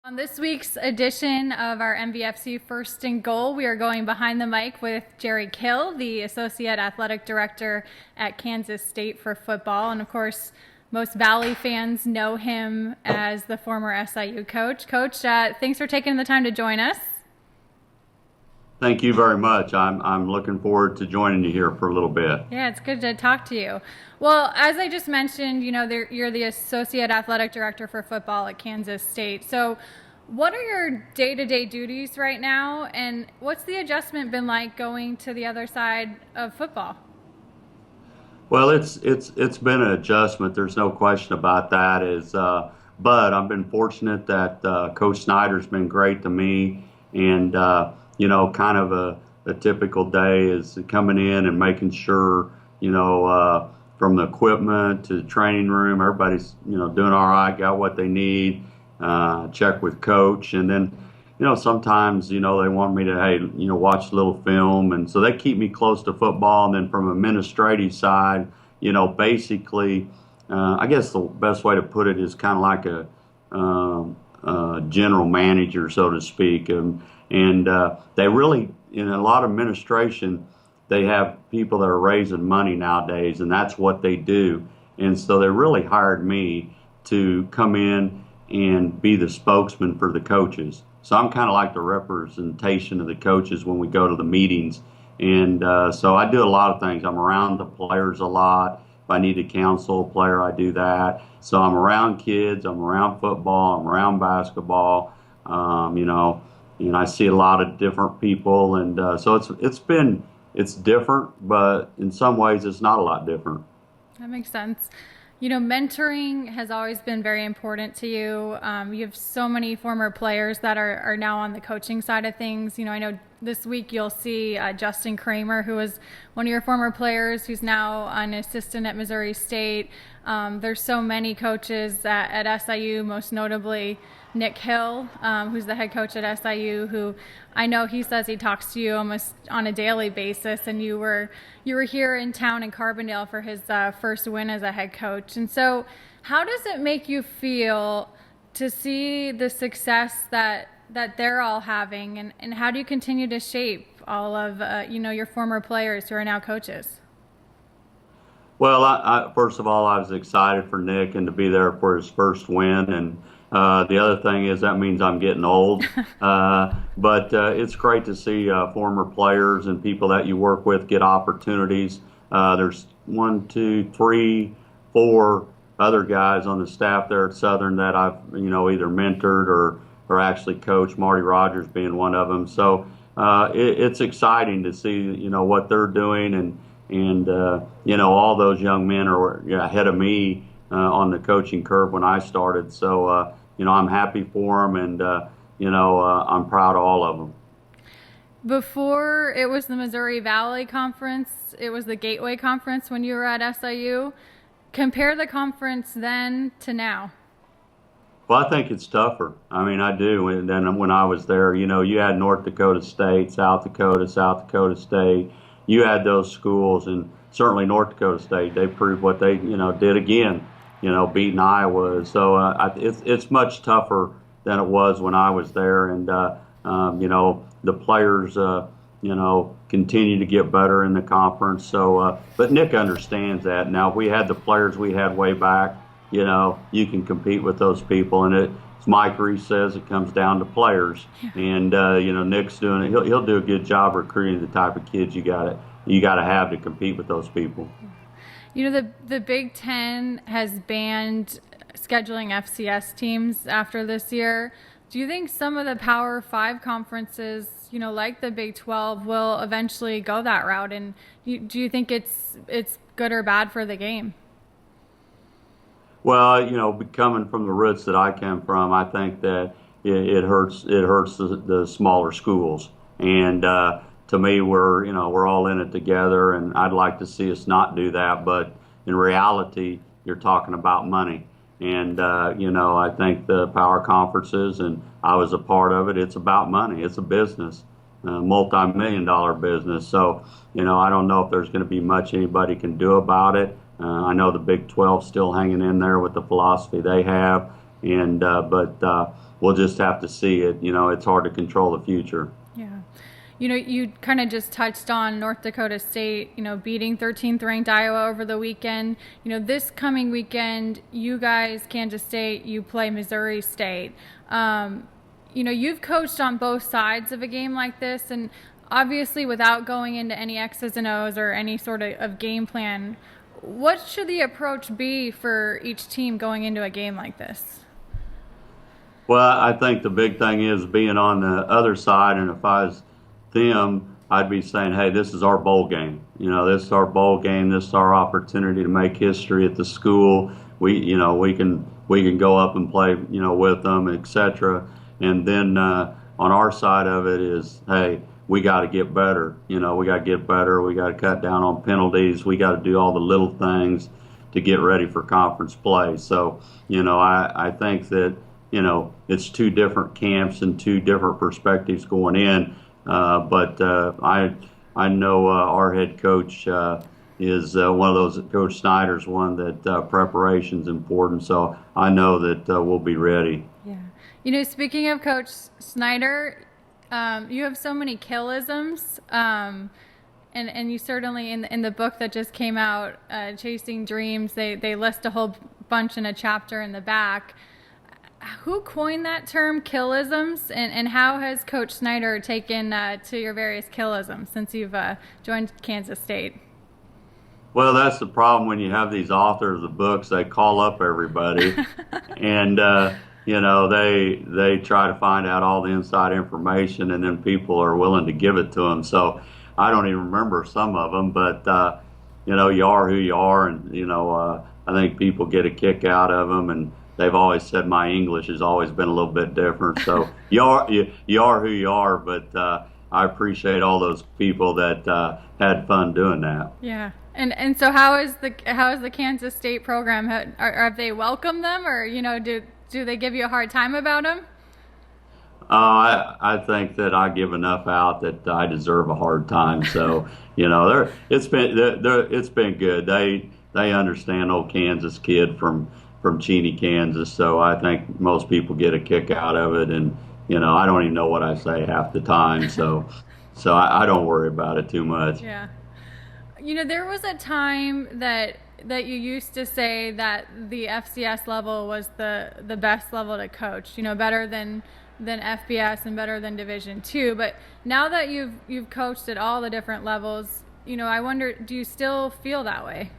On this week's edition of our MVFC First and Goal, we are going behind the mic with Jerry Kill, the Associate Athletic Director at Kansas State for football. And of course, most Valley fans know him as the former SIU coach. Coach, thanks for taking the time to join us. Thank you very much. I'm looking forward to joining you here for a little bit. Yeah, it's good to talk to you. Well, as I just mentioned, you're the Associate Athletic Director for football at Kansas State. So what are your day-to-day duties right now, and what's the adjustment been like going to the other side of football? Well, it's been an adjustment. There's no question about that. But I've been fortunate that Coach Snyder's been great to me, and kind of a typical day is coming in and making sure, from the equipment to the training room, everybody's, doing all right, got what they need, check with coach. And then, sometimes, they want me to, hey, watch a little film. And so they keep me close to football. And then from an administrative side, basically, I guess the best way to put it is kind of like a general manager, so to speak. And they really, in a lot of administration, they have people that are raising money nowadays, and that's what they do. And so they really hired me to come in and be the spokesman for the coaches. So I'm kind of like the representation of the coaches when we go to the meetings. And so I do a lot of things. I'm around the players a lot. If I need to counsel a player, I do that. So I'm around kids, I'm around football, I'm around basketball, and I see a lot of different people, and so it's different, but in some ways it's not a lot different. That makes sense. Mentoring has always been very important to you. You have so many former players that are now on the coaching side of things. I know this week you'll see Justin Kramer, who was one of your former players, who's now an assistant at Missouri State. There's so many coaches at SIU, most notably Nick Hill, who's the head coach at SIU, who I know he says he talks to you almost on a daily basis, and you were here in town in Carbondale for his first win as a head coach. And so how does it make you feel to see the success that they're all having, and how do you continue to shape all of your former players who are now coaches? Well, I first of all, I was excited for Nick and to be there for his first win, and the other thing is that means I'm getting old. But it's great to see former players and people that you work with get opportunities. There's 1, 2, 3, 4 other guys on the staff there at Southern that I've either mentored or actually coached, Marty Rogers being one of them. So it's exciting to see what they're doing, and all those young men are ahead of me on the coaching curve when I started. So I'm happy for them, and I'm proud of all of them. Before it was the Missouri Valley Conference, it was the Gateway Conference when you were at SIU. Compare the conference then to now. Well, I think it's tougher. I mean, I do. And then when I was there, you had North Dakota State, South Dakota State. You had those schools, and certainly North Dakota State. They proved what they, did again, beating Iowa. So it's much tougher than it was when I was there. And, the players, continue to get better in the conference. So, but Nick understands that. Now, if we had the players we had way back, you can compete with those people. And as Mike Reese says, it comes down to players. And, Nick's doing it. He'll do a good job recruiting the type of kids you got to have to compete with those people. The Big Ten has banned scheduling FCS teams after this year. Do you think some of the Power 5 conferences, like the Big 12, will eventually go that route? And do you think it's good or bad for the game? Well, coming from the roots that I came from, I think that it hurts the smaller schools. And to me, we're all in it together, and I'd like to see us not do that. But in reality, you're talking about money. And, I think the power conferences, and I was a part of it, it's about money. It's a business, a multi-million-dollar business. So, I don't know if there's going to be much anybody can do about it. I know the Big 12 still hanging in there with the philosophy they have. But we'll just have to see it. It's hard to control the future. Yeah. You kind of just touched on North Dakota State, beating 13th ranked Iowa over the weekend. This coming weekend, you guys, Kansas State, you play Missouri State. You've coached on both sides of a game like this, and obviously without going into any X's and O's or any sort of game plan, what should the approach be for each team going into a game like this? Well, I think the big thing is being on the other side, and if I was them, I'd be saying, "Hey, this is our bowl game. This is our bowl game. This is our opportunity to make history at the school. We can go up and play, with them, etc." And then on our side of it is, hey, we got to get better. We got to get better. We got to cut down on penalties. We got to do all the little things to get ready for conference play. So, I think that, it's two different camps and two different perspectives going in. But I know our head coach is one of those. Coach Snyder's one that preparation's important. So I know that we'll be ready. Yeah. Speaking of Coach Snyder, you have so many Kill-isms, and you certainly in the book that just came out, Chasing Dreams, they list a whole bunch in a chapter in the back. Who coined that term, Kill-isms, and how has Coach Snyder taken to your various Kill-isms since you've joined Kansas State? Well, that's the problem when you have these authors of books. They call up everybody, and they try to find out all the inside information, and then people are willing to give it to them. So I don't even remember some of them, but you are who you are, and I think people get a kick out of them, and they've always said my English has always been a little bit different. So you are who you are, but I appreciate all those people that had fun doing that. Yeah. And so how is the Kansas State program? Have they welcomed them, or do they give you a hard time about them? I think that I give enough out that I deserve a hard time. So it's been good. They understand old Kansas kid from Cheney, Kansas. So I think most people get a kick out of it, and I don't even know what I say half the time. So I don't worry about it too much. Yeah. There was a time that you used to say that the FCS level was the best level to coach, better than FBS and better than Division II. But now that you've coached at all the different levels, I wonder, do you still feel that way?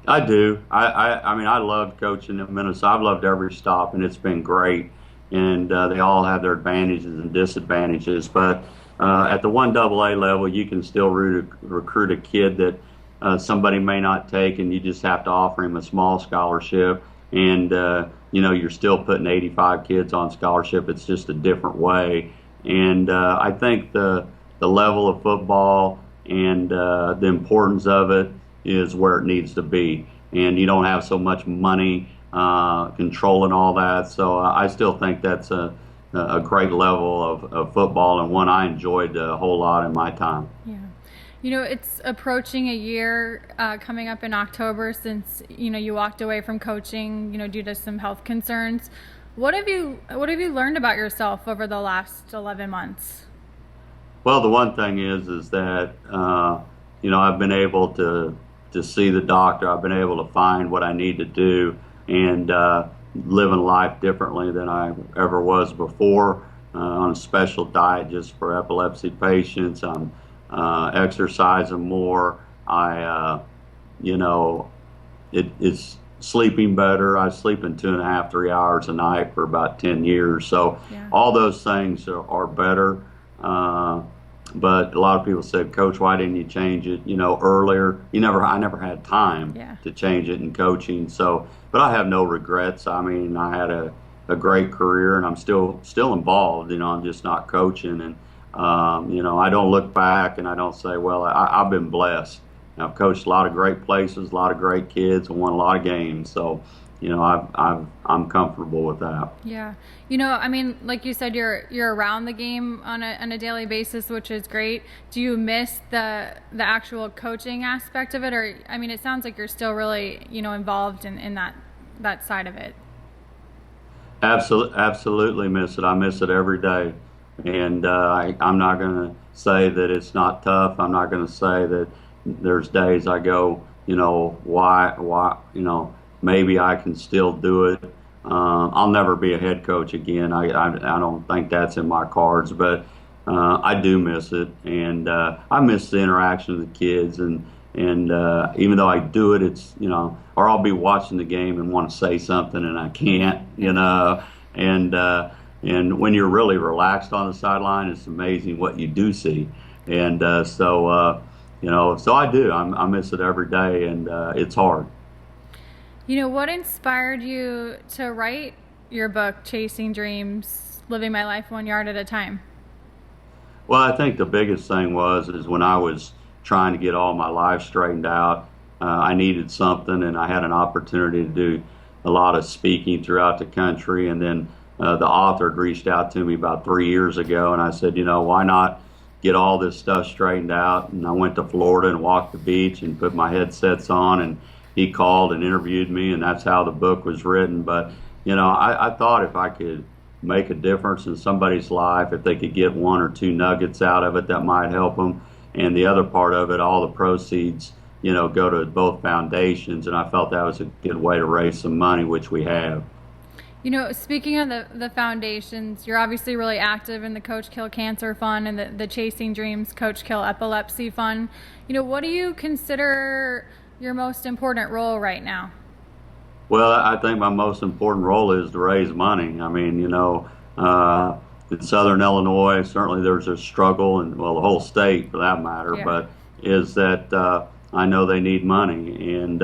I do. I mean, I loved coaching at Minnesota. I've loved every stop, and it's been great. And they all have their advantages and disadvantages. But at the 1AA level, you can still recruit a kid that somebody may not take, and you just have to offer him a small scholarship. And, you're still putting 85 kids on scholarship. It's just a different way. And I think the level of football and the importance of it is where it needs to be. And you don't have so much money controlling all that. So I still think that's a great level of football, and one I enjoyed a whole lot in my time. Yeah. It's approaching a year coming up in October since, you walked away from coaching, due to some health concerns. What have you learned about yourself over the last 11 months? Well, the one thing is that, I've been able to see the doctor. I've been able to find what I need to do, and living life differently than I ever was before, on a special diet just for epilepsy patients. I'm exercising more. It's sleeping better. I sleep in 2.5, 3 hours a night for about 10 years. So yeah. All those things are better. But a lot of people said, "Coach, why didn't you change it, earlier?" I never had time to change it in coaching. So, but I have no regrets. I mean, I had a great career, and I'm still involved. I'm just not coaching. And I don't look back and I don't say, "Well, I've been blessed. I've coached a lot of great places, a lot of great kids, and won a lot of games." So, I'm comfortable with that. Yeah. I mean, like you said, you're around the game on a daily basis, which is great. Do you miss the actual coaching aspect of it? Or, I mean, it sounds like you're still really, involved in that side of it. Absolutely miss it. I miss it every day, and I'm not going to say that it's not tough. I'm not going to say that there's days I go, maybe I can still do it. I'll never be a head coach again. I don't think that's in my cards, but I do miss it, and I miss the interaction with the kids, and even though I do it, it's or I'll be watching the game and want to say something and I can't, and and when you're really relaxed on the sideline, it's amazing what you do see, and so I do. I miss it every day, and it's hard. What inspired you to write your book, Chasing Dreams, Living My Life One Yard at a Time? Well, I think the biggest thing is when I was trying to get all my life straightened out, I needed something, and I had an opportunity to do a lot of speaking throughout the country. And then the author had reached out to me about 3 years ago, and I said, why not get all this stuff straightened out? And I went to Florida and walked the beach and put my headsets on, and he called and interviewed me, and that's how the book was written. But I thought if I could make a difference in somebody's life, if they could get one or two nuggets out of it, that might help them. And the other part of it, all the proceeds, go to both foundations. And I felt that was a good way to raise some money, which we have. Speaking of the foundations, you're obviously really active in the Coach Kill Cancer Fund and the Chasing Dreams Coach Kill Epilepsy Fund. What do you consider your most important role right now? Well, I think my most important role is to raise money. I mean, in Southern Illinois, certainly there's a struggle, and well, the whole state for that matter, Yeah. but is that I know they need money, and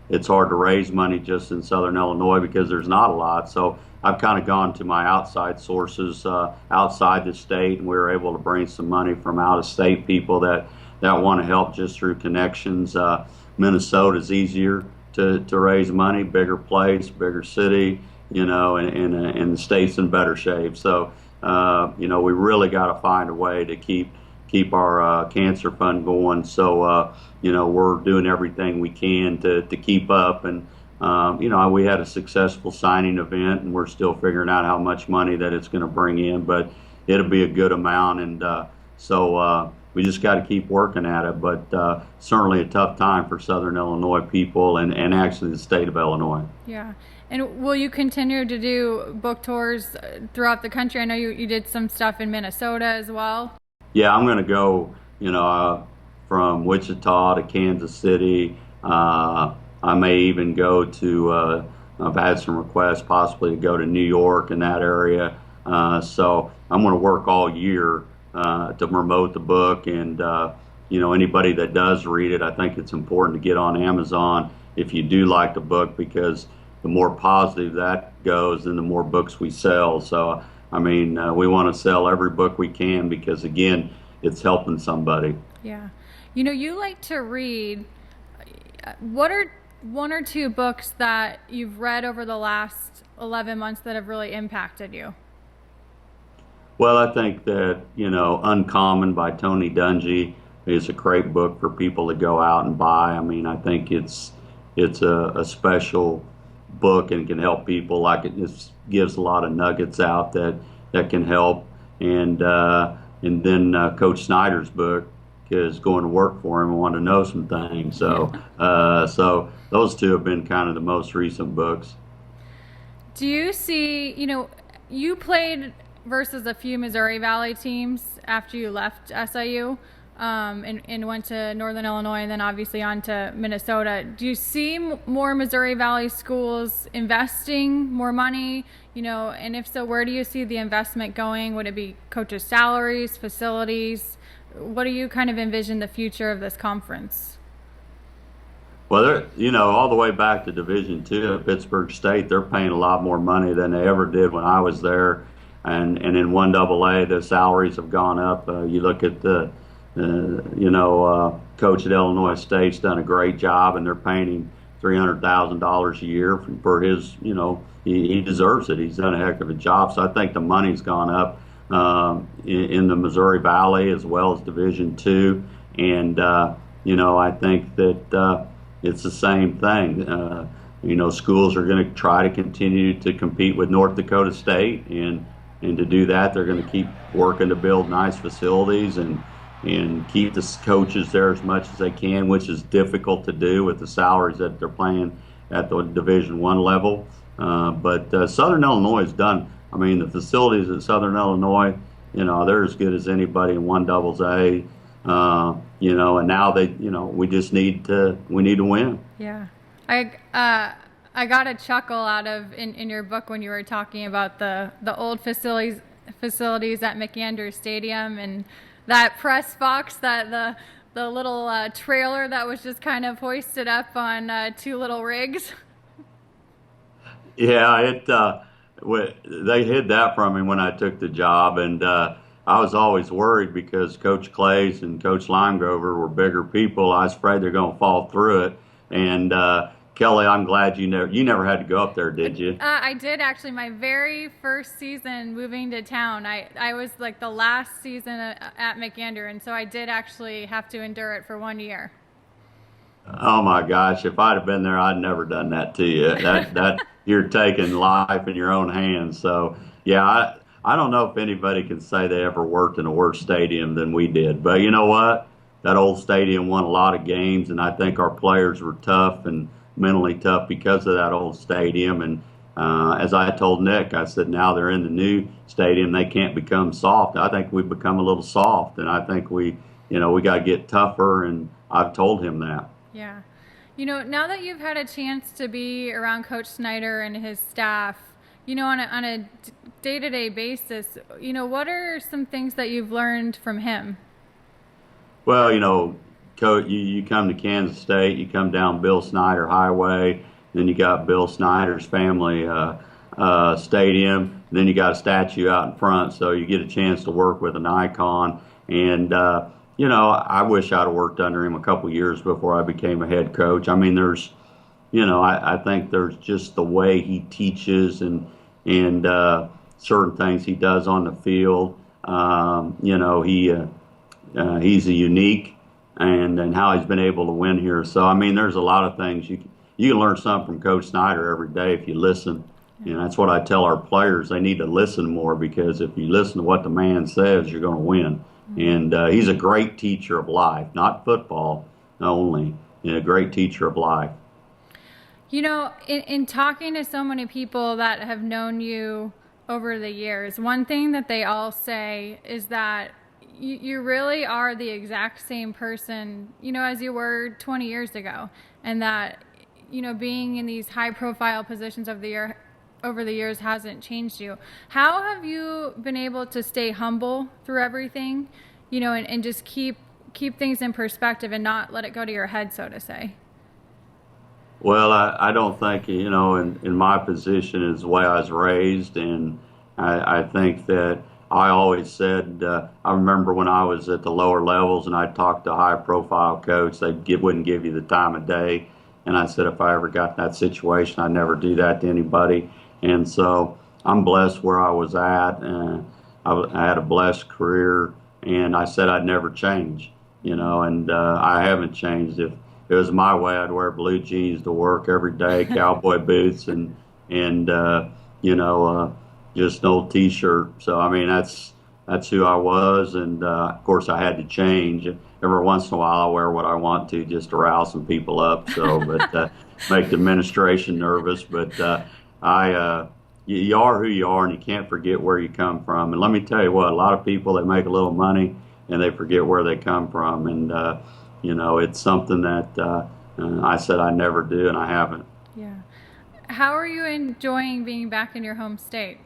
it's hard to raise money just in Southern Illinois because there's not a lot. So I've kind of gone to my outside sources outside the state, and we were able to bring some money from out of state people that want to help just through connections. Minnesota's easier to raise money, bigger place, bigger city, and the state's in better shape. So, we really got to find a way to keep our cancer fund going. So, we're doing everything we can to keep up. And, we had a successful signing event, and we're still figuring out how much money that it's going to bring in, but it'll be a good amount. And so we just got to keep working at it. But certainly a tough time for Southern Illinois people and actually the state of Illinois. Yeah. And will you continue to do book tours throughout the country? I know you did some stuff in Minnesota as well. Yeah, I'm going to go, from Wichita to Kansas City. I may even go to, I've had some requests possibly to go to New York and that area. So I'm going to work all year to promote the book. And, anybody that does read it, I think it's important to get on Amazon if you do like the book, because the more positive that goes, then the more books we sell. So, I mean, we want to sell every book we can because, again, it's helping somebody. Yeah. You like to read. What are one or two books that you've read over the last 11 months that have really impacted you? Well, I think that, Uncommon by Tony Dungy is a great book for people to go out and buy. I mean, I think it's a special book and can help people. Like, it just gives a lot of nuggets out that can help. And then Coach Snyder's book is going to work for him and want to know some things. So so those two have been kind of the most recent books. Do you see, you played versus a few Missouri Valley teams after you left SIU, and went to Northern Illinois and then obviously on to Minnesota. Do you see more Missouri Valley schools investing more money, and if so, where do you see the investment going? Would it be coaches' salaries, facilities? What do you kind of envision the future of this conference? Well, all the way back to Division II at Pittsburgh State, they're paying a lot more money than they ever did when I was there. And in 1AA, the salaries have gone up. You look at the coach at Illinois State's done a great job, and they're paying him $300,000 a year for his, he deserves it. He's done a heck of a job. So I think the money's gone up in the Missouri Valley as well as Division II. And, I think that it's the same thing. schools are going to try to continue to compete with North Dakota State, and to do that, they're going to keep working to build nice facilities and keep the coaches there as much as they can, which is difficult to do with the salaries that they're paying at the Division I level. But Southern Illinois has done. I mean, the facilities at Southern Illinois, they're as good as anybody in 1AA. And now we just need to win. Yeah, I got a chuckle out of in your book when you were talking about the old facilities at McAndrews Stadium and that press box, that the little trailer that was just kind of hoisted up on two little rigs. Yeah, they hid that from me when I took the job, and I was always worried because Coach Clays and Coach Limegrover were bigger people. I was afraid they're going to fall through it. And Kelly, I'm glad you never had to go up there, did you? I did actually. My very first season moving to town, I was like the last season at McAndrews, and so I did actually have to endure it for 1 year. Oh my gosh! If I'd have been there, I'd never done that to you. That you're taking life in your own hands. So yeah, I don't know if anybody can say they ever worked in a worse stadium than we did. But you know what? That old stadium won a lot of games, and I think our players were tough and mentally tough because of that old stadium. And as I told Nick, I said, now they're in the new stadium, they can't become soft. I think we've become a little soft, and I think we got to get tougher, and I've told him that. Yeah. Now that you've had a chance to be around Coach Snyder and his staff, on a day-to-day basis, what are some things that you've learned from him? Well, Coach, you come to Kansas State, you come down Bill Snyder Highway, then you got Bill Snyder's family stadium, then you got a statue out in front, so you get a chance to work with an icon. And I wish I'd have worked under him a couple years before I became a head coach. I mean, I think there's just the way he teaches and certain things he does on the field. He's a unique, and how he's been able to win here. So I mean, there's a lot of things you can learn something from Coach Snyder every day if you listen. And that's what I tell our players. They need to listen more, because if you listen to what the man says, you're going to win. And he's a great teacher of life, not football only, a great teacher of life. In talking to so many people that have known you over the years, one thing that they all say is that you really are the exact same person, as you were 20 years ago. And that, being in these high profile positions over the years hasn't changed you. How have you been able to stay humble through everything, and just keep things in perspective and not let it go to your head, so to say? Well, I don't think, in my position is the way I was raised. And I think that I always said, I remember when I was at the lower levels and I'd talk to a high profile coach, wouldn't give you the time of day. And I said, if I ever got in that situation, I'd never do that to anybody. And so I'm blessed where I was at. I had a blessed career, and I said I'd never change, and I haven't changed. If it was my way, I'd wear blue jeans to work every day, cowboy boots, and just an old T-shirt. So I mean, that's who I was, and of course I had to change. Every once in a while, I wear what I want to just to rouse some people up. So, but make the administration nervous. But you are who you are, and you can't forget where you come from. And let me tell you what, a lot of people, they make a little money and they forget where they come from. And it's something that I said I never do, and I haven't. Yeah. How are you enjoying being back in your home state?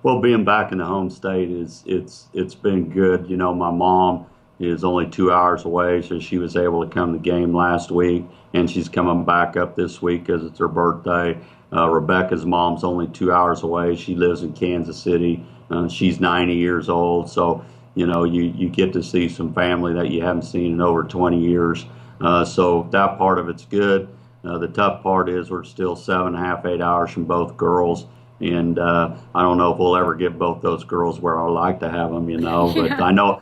Well, being back in the home state it's been good. My mom is only 2 hours away, so she was able to come to the game last week, and she's coming back up this week because it's her birthday. Rebecca's mom's only 2 hours away. She lives in Kansas City. She's 90 years old, so you get to see some family that you haven't seen in over 20 years. So that part of it's good. The tough part is we're still 7.5, 8 hours from both girls. And I don't know if we'll ever get both those girls where I like to have them, But I know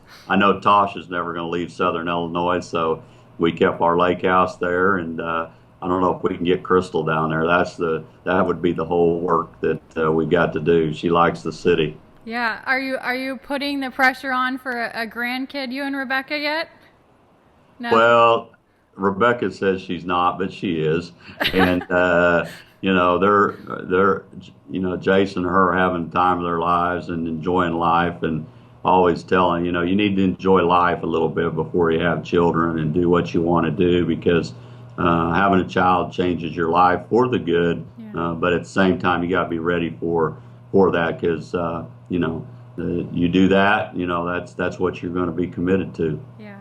Tosh is never going to leave Southern Illinois, so we kept our lake house there, and I don't know if we can get Crystal down there. That would be the whole work that we got to do. She likes the city. Yeah. Are you putting the pressure on for a grandkid, you and Rebecca yet? No. Well, Rebecca says she's not, but she is, and you know they're Jason and her are having the time of their lives and enjoying life, and always telling you need to enjoy life a little bit before you have children and do what you want to do because having a child changes your life for the good, Yeah. but at the same time you got to be ready for that because you do that, that's what you're going to be committed to. Yeah.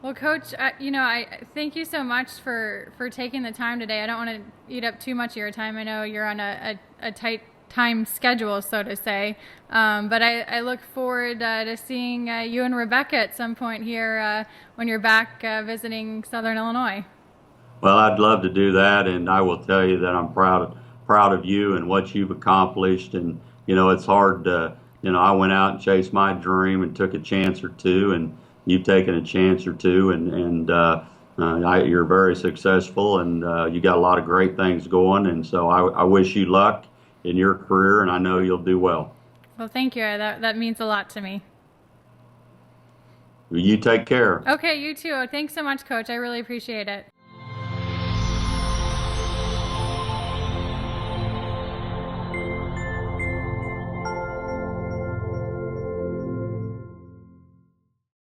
Well, Coach, I thank you so much for taking the time today. I don't want to eat up too much of your time. I know you're on a tight time schedule, so to say. But I look forward to seeing you and Rebecca at some point here when you're back visiting Southern Illinois. Well, I'd love to do that, and I will tell you that I'm proud of you and what you've accomplished. And it's hard to, I went out and chased my dream and took a chance or two, and you've taken a chance or two, and you're very successful, and you got a lot of great things going. And so I wish you luck in your career, and I know you'll do well. Well, thank you. That means a lot to me. You take care. Okay, you too. Thanks so much, Coach. I really appreciate it.